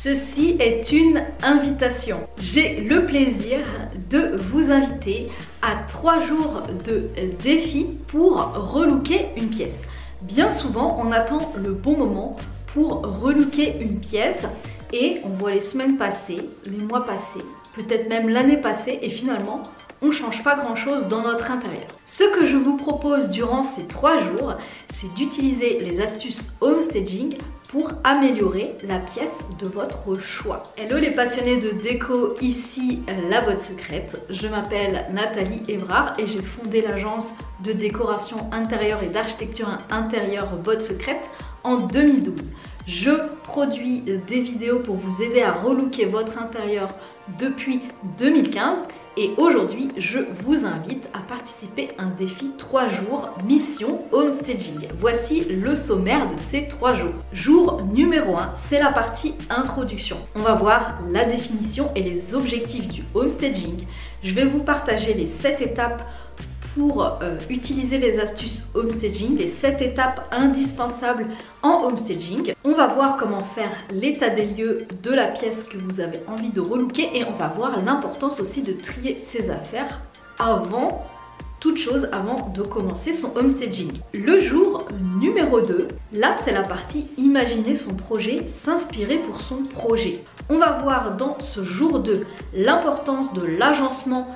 Ceci est une invitation. J'ai le plaisir de vous inviter à 3 jours de défi pour relooker une pièce. Bien souvent, on attend le bon moment pour relooker une pièce et on voit les semaines passer, les mois passer, peut-être même l'année passée et finalement, on ne change pas grand chose dans notre intérieur. Ce que je vous propose durant ces 3 jours, c'est d'utiliser les astuces homestaging pour améliorer la pièce de votre choix. Hello les passionnés de déco, ici la botte secrète. Je m'appelle Nathalie Évrard et j'ai fondé l'agence de décoration intérieure et d'architecture intérieure Botte Secrète en 2012. Je produis des vidéos pour vous aider à relooker votre intérieur depuis 2015 et aujourd'hui je vous invite à participer à un défi 3 jours mission homestaging. Voici le sommaire de ces 3 jours. Jour numéro 1, c'est la partie introduction. On va voir la définition et les objectifs du homestaging. Je vais vous partager les 7 étapes pour utiliser les astuces homestaging, les 7 étapes indispensables en homestaging. On va voir comment faire l'état des lieux de la pièce que vous avez envie de relooker et on va voir l'importance aussi de trier ses affaires avant toute chose, avant de commencer son homestaging. Le jour numéro 2, là c'est la partie imaginer son projet, s'inspirer pour son projet. On va voir dans ce jour 2 l'importance de l'agencement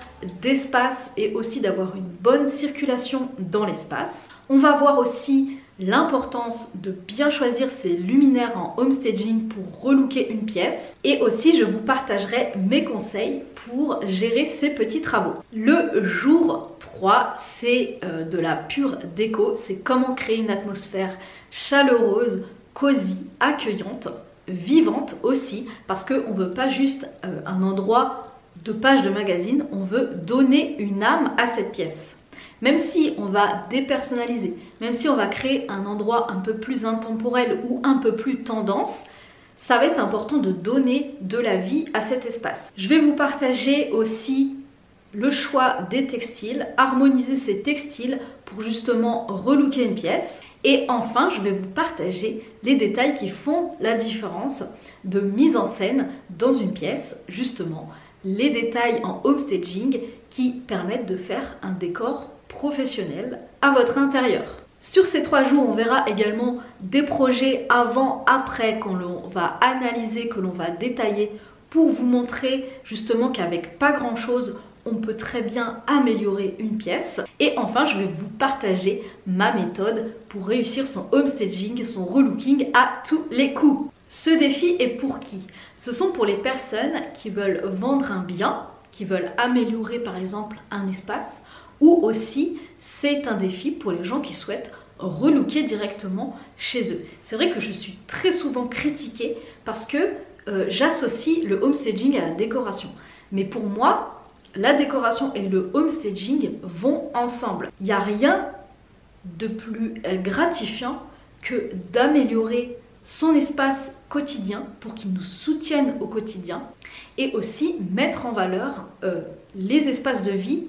d'espace et aussi d'avoir une bonne circulation dans l'espace. On va voir aussi l'importance de bien choisir ses luminaires en homestaging pour relooker une pièce. Et aussi je vous partagerai mes conseils pour gérer ces petits travaux. Le jour 3, c'est de la pure déco. C'est comment créer une atmosphère chaleureuse, cosy, accueillante, vivante aussi, parce qu'on ne veut pas juste un endroit de page de magazine, on veut donner une âme à cette pièce. Même si on va dépersonnaliser, même si on va créer un endroit un peu plus intemporel ou un peu plus tendance, ça va être important de donner de la vie à cet espace. Je vais vous partager aussi le choix des textiles, harmoniser ces textiles pour justement relooker une pièce. Et enfin, je vais vous partager les détails qui font la différence de mise en scène dans une pièce, justement, les détails en homestaging qui permettent de faire un décor professionnel à votre intérieur. Sur ces 3 jours, on verra également des projets avant, après, qu'on va analyser, que l'on va détailler pour vous montrer justement qu'avec pas grand chose, on peut très bien améliorer une pièce. Et enfin, je vais vous partager ma méthode pour réussir son homestaging, son relooking à tous les coups. Ce défi est pour qui? Ce sont pour les personnes qui veulent vendre un bien, qui veulent améliorer par exemple un espace, ou aussi c'est un défi pour les gens qui souhaitent relooker directement chez eux. C'est vrai que je suis très souvent critiquée parce que j'associe le homestaging à la décoration. Mais pour moi, la décoration et le homestaging vont ensemble. Il n'y a rien de plus gratifiant que d'améliorer son espace quotidien pour qu'il nous soutienne au quotidien et aussi mettre en valeur les espaces de vie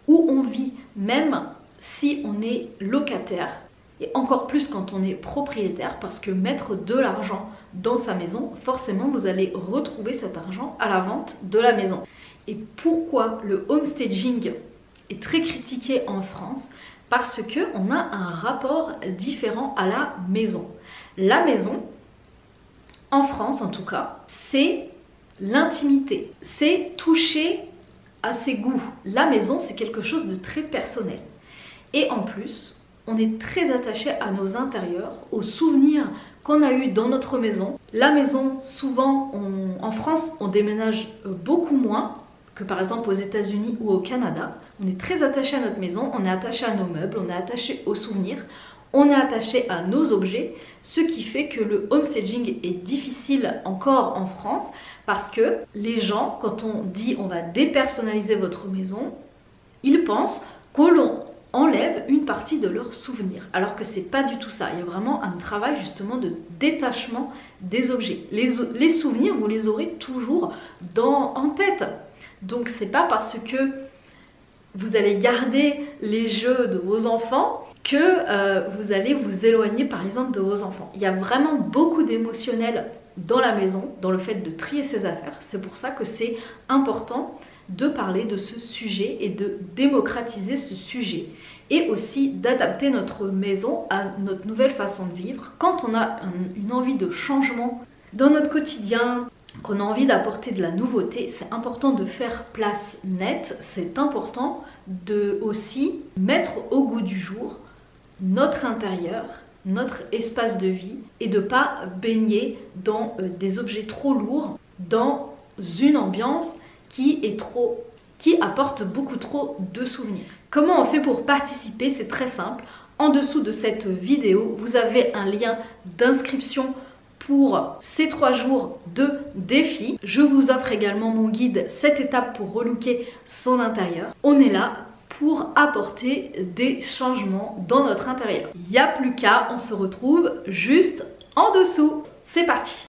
où on vit, même si on est locataire et encore plus quand on est propriétaire, parce que mettre de l'argent dans sa maison, forcément vous allez retrouver cet argent à la vente de la maison. Et pourquoi le homestaging est très critiqué en France? Parce qu'on a un rapport différent à la maison. La maison, en France en tout cas, c'est l'intimité, c'est toucher à ses goûts. La maison, c'est quelque chose de très personnel. Et en plus, on est très attaché à nos intérieurs, aux souvenirs qu'on a eu dans notre maison. La maison, souvent, en France, on déménage beaucoup moins que par exemple aux États-Unis ou au Canada. On est très attaché à notre maison, on est attaché à nos meubles, on est attaché aux souvenirs, on est attaché à nos objets, ce qui fait que le homestaging est difficile encore en France parce que les gens, quand on dit on va dépersonnaliser votre maison, ils pensent qu'on enlève une partie de leurs souvenirs, alors que c'est pas du tout ça. Il y a vraiment un travail justement de détachement des objets. Les souvenirs, vous les aurez toujours en tête. Donc c'est pas parce que vous allez garder les jeux de vos enfants que vous allez vous éloigner par exemple de vos enfants. Il y a vraiment beaucoup d'émotionnel dans la maison, dans le fait de trier ses affaires. C'est pour ça que c'est important de parler de ce sujet et de démocratiser ce sujet. Et aussi d'adapter notre maison à notre nouvelle façon de vivre. Quand on a une envie de changement dans notre quotidien, qu'on a envie d'apporter de la nouveauté, c'est important de faire place nette. C'est important de aussi mettre au goût du jour notre intérieur, notre espace de vie et de ne pas baigner dans des objets trop lourds, dans une ambiance qui apporte beaucoup trop de souvenirs. Comment on fait pour participer? C'est très simple. En dessous de cette vidéo, vous avez un lien d'inscription pour ces 3 jours de défi. Je vous offre également mon guide 7 étapes pour relooker son intérieur. On est là pour apporter des changements dans notre intérieur. Il n'y a plus qu'à, on se retrouve juste en dessous. C'est parti!